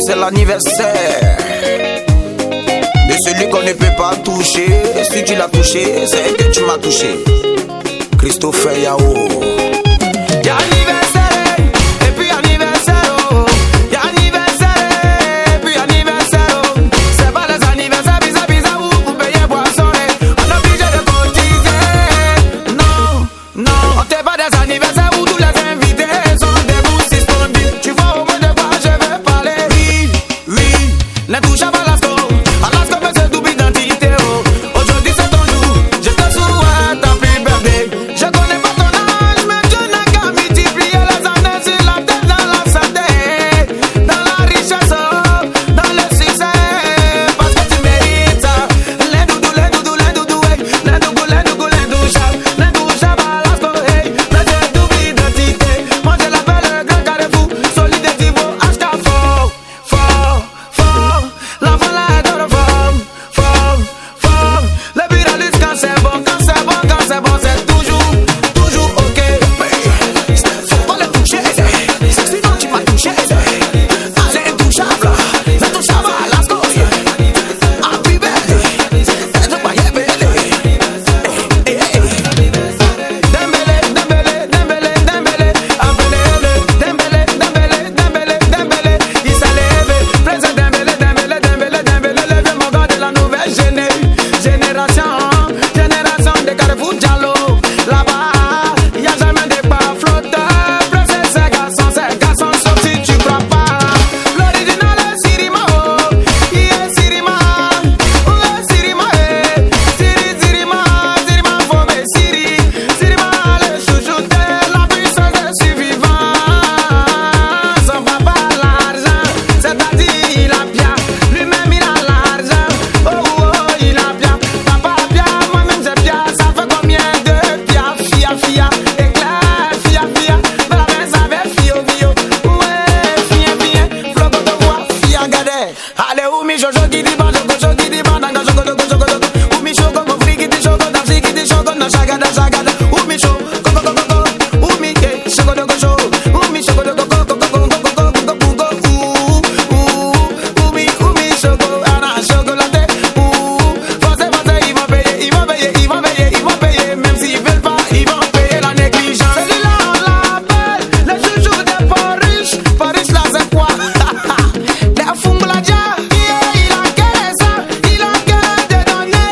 c'est l'anniversaire de celui qu'on ne peut pas toucher. Si tu l'as touché, c'est que tu m'as touché. Christopher Yao. Y'a anniversaire, et puis anniversaire, oh. Y'a anniversaire, et puis anniversaire, oh. C'est pas les anniversaires, bizarre, vous payez boisson, on est obligé de cotiser. Non, non, on te pas des anniversaires où tous les invités sont debout, suspendus. Tu vois au moins de quoi je veux parler. Oui, oui, ne touche pas à l'asco, mais c'est double identité, oh. Aujourd'hui c'est ton jour, je te souhaite happy birthday. Je connais pas ton âge, mais tu n'as qu'à multiplier les années sur la tête, dans la santé, dans la richesse, dans le succès, parce que tu mérites ça. Les doudous, hey. Les douchas, balasco, hey. Mais c'est double identité. Moi je l'appelle le grand carrefour, solide et divo, HK fort. L'enfant là est de forme. Le viraliste quand c'est bon, c'est toujours ok. Faut pas le toucher, sinon tu vas toucher. C'est intouchable, let's go. Happy birthday, c'est pas Dembélé, il s'est levé. Prince Dembélé, le mon gars de la nouvelle génération de Carrefour Diallo. Là-bas, y'a jamais des pas flotteurs. Prince, ces garçons, sauf si tu crois pas. L'original est Sirima, oh, il est Sirima, où est Sirima, Sirima, Fomé, Sirima, le chouchouté, la puissance des survivants. Son papa a l'argent, c'est-à-dire il a bien, lui-même il a l'argent, oh, il a bien, papa a bien, moi-même j'ai bien, ça fait combien de bien, fia, éclair, fia, mais la main ça fait fio, ouais, fia, floco de voix, fia, gadé, allez, où mi jojo qui dit ban, nanga jogo, où mi choco, mon friki qui dit choco, dans si qui dit choco, dans chagada, où mi choco, où mi choco de gojo, où mi choco de gogo, où mi choco, ana chocolaté, forcez, ils vont payer, même s'ils veulent pas, ils vont payer la négligence. Celui-là on l'appelle le chouchou des pas riches là c'est quoi? Des fumbladia, il a qu'à ça, il a qu'à te donner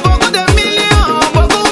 beaucoup de millions, beaucoup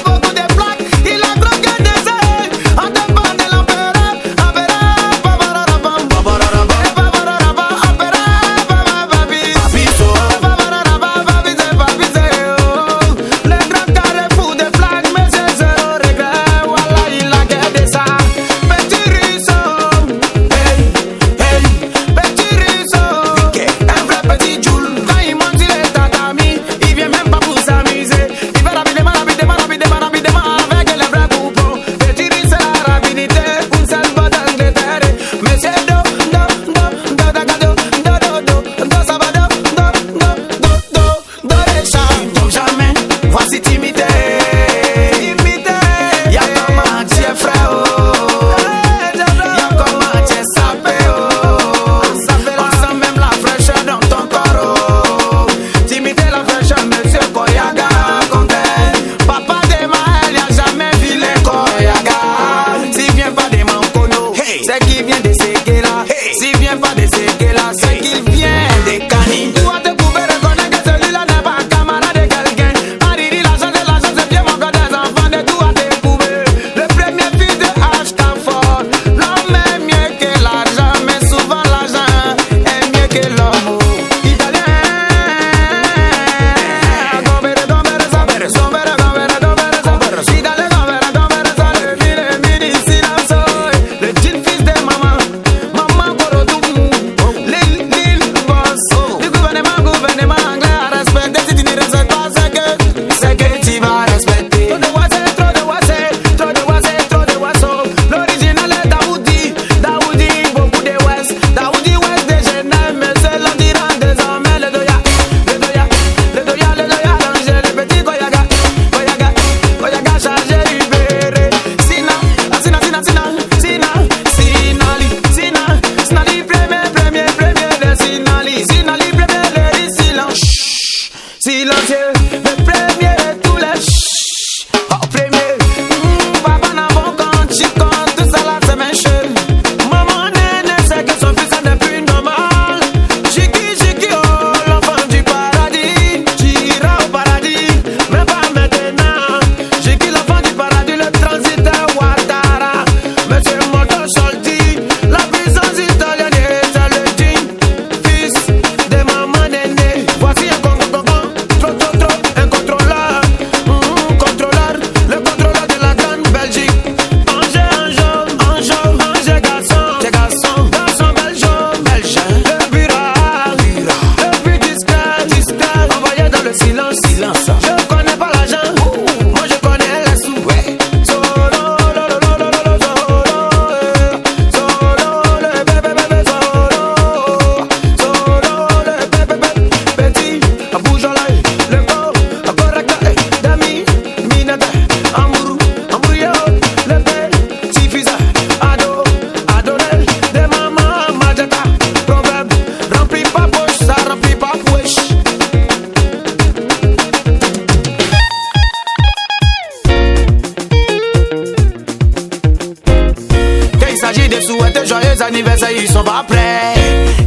anniversaire, ils sont pas prêts.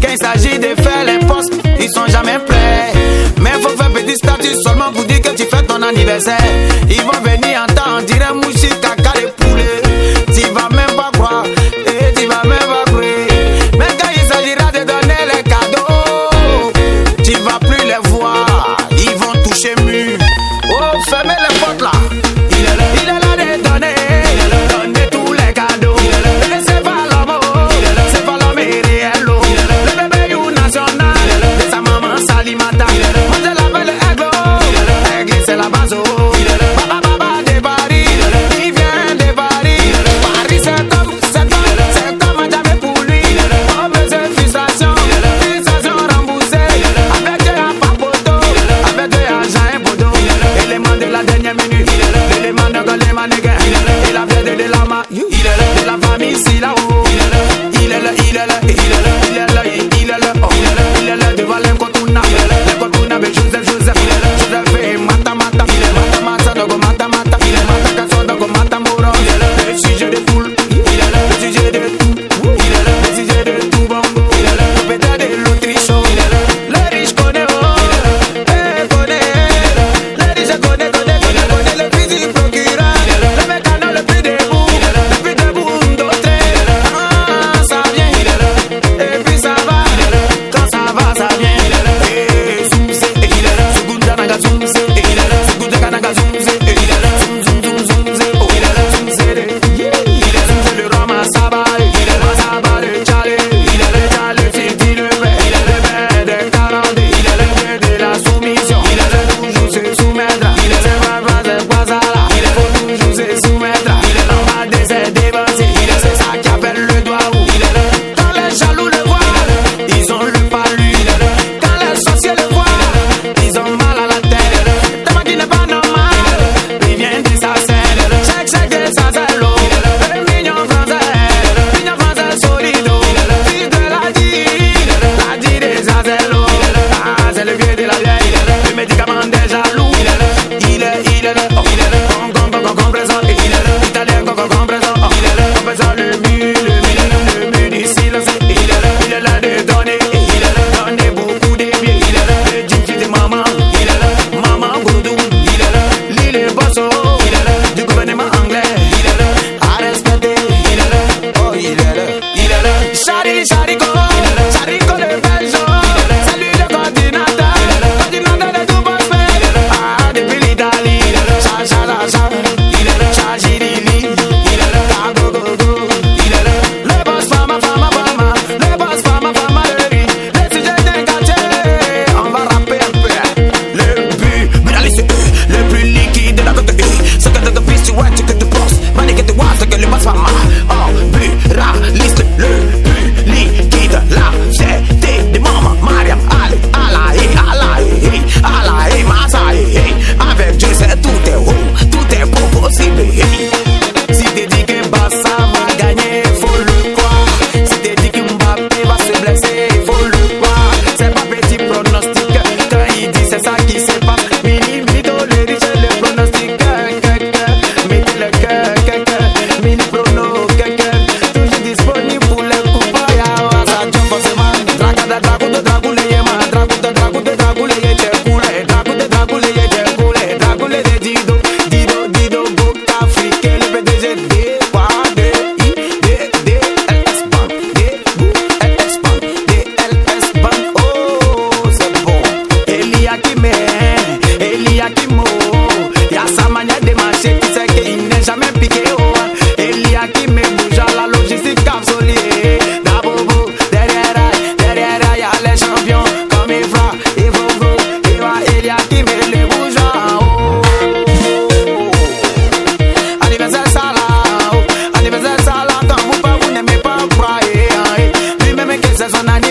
Quand il s'agit de faire les postes, ils sont jamais prêts. Mais faut faire petit statut seulement pour dire que tu fais ton anniversaire. Ils vont venir en temps, on dirait mouchi, caca de poulet. Tu vas même pas croire, et tu vas même pas croire. Mais quand il s'agira de donner les cadeaux, tu vas plus les voir, ils vont toucher mur. Oh, fermez les portes là. Il est là de donner, donner tous les cadeaux. Et c'est pas l'homme, c'est pas l'homme réel. Le bébé you national, de sa maman Salimata. Moi je l'appelle Aigle, Aigle c'est la base. Baba baba de Paris, il vient de Paris. Paris c'est comme un jamais pour lui. Oh mais c'est frustration, frustration remboursée. Avec Dieu y'a pas poteau, avec Dieu y'a jamais poteau. Élément de la dernière minute, l'élément de Golema Nega. Il a fait de la main, de la famille ici là-haut. Il est là, il est là, il est là, il est là, il est là, oh. Il est là devant l'Enkotuna avec Joseph, Joseph et Mata, Dogo Mata, Mata Kasso, Dogo Mata Moro. Le sujet de foule, le sujet de tout, le sujet de tout bongo, le pétard de l'Autriche. Les riches connaissent, les riches connaissent le fils du procureur, le mécano le plus debout d'autres. Ah, ça vient, et puis ça va, quand ça va, ça vient. Et zoomse, Sugunda naga zoomse, Sugunda kanaga zoomse, zoomse, oh, zoomse le roi Masabale, le Tchale, Fifty le père de 40, le père de la soumission, toujours se soumettre, c'est pas ça là, faut toujours se soumettre, en bas de ses dévancés, c'est ça qui appelle le doigt où, quand les jaloux le voient, ils ont le palu, quand les sorciers le voient, ils ont mal à la tête, tellement qu'il n'est pas normal, il vient de sa scène, chaque de sa zèle, le mignon français solido, fils de la dit des Azello, ah c'est le vieux de la vieille, le médicament des jaloux, il est là, oh, compresseur, italien, compresseur, oh, compresseur, le mur du silence, il est là de donner beaucoup de bien, le jean de maman, maman Goudou, l'île est bosso, du gouvernement anglais, à respecter, oh il est là, Charico de Belgium, salut le continental de tout prospect, ah depuis l'Italie, Chagirili, Kagogogo, le boss fama, le boss fama le riz, les sujets d'un quartier, on va rapper un peu, le but, mais allez c'est le plus liquide de la côte, c'est que de piste tu vois, tu que tu penses, mané que tu vois, c'est que le boss fama, oh, pluraliste, le plus liquide, la fierté de maman, Mariam, allez, Massa, avec Dieu c'est tout est haut, tout est beau possible, si t'es dit que Barça va gagner, faut le croire, si t'es dit que Mbappé va se blesser, faut le croire, c'est pas petit pronostic, quand il dit c'est ça qui se passe, mini le riche le pronostic, mettez le cœur, mini prono, toujours disponible pour le coup, ya ça joue forcément, Dragule yema, Dragule ye chekule, Dragule de Dido, Boca Afrique, le PDG de DLS Bank, DLS Bank, oh c'est bon, Eliakimo, y'a sa manière de marcher, tu sais qu'il n'est jamais piqué, oh, Eliakim bouge à la logistique capsolier, Dabobo, derrière y'a les champions, comme Evra, Evovo, Eliakim et les bourgeois, oh. Anniversaire Salah, quand vous n'aimez pas croire, lui-même que c'est son anniversaire.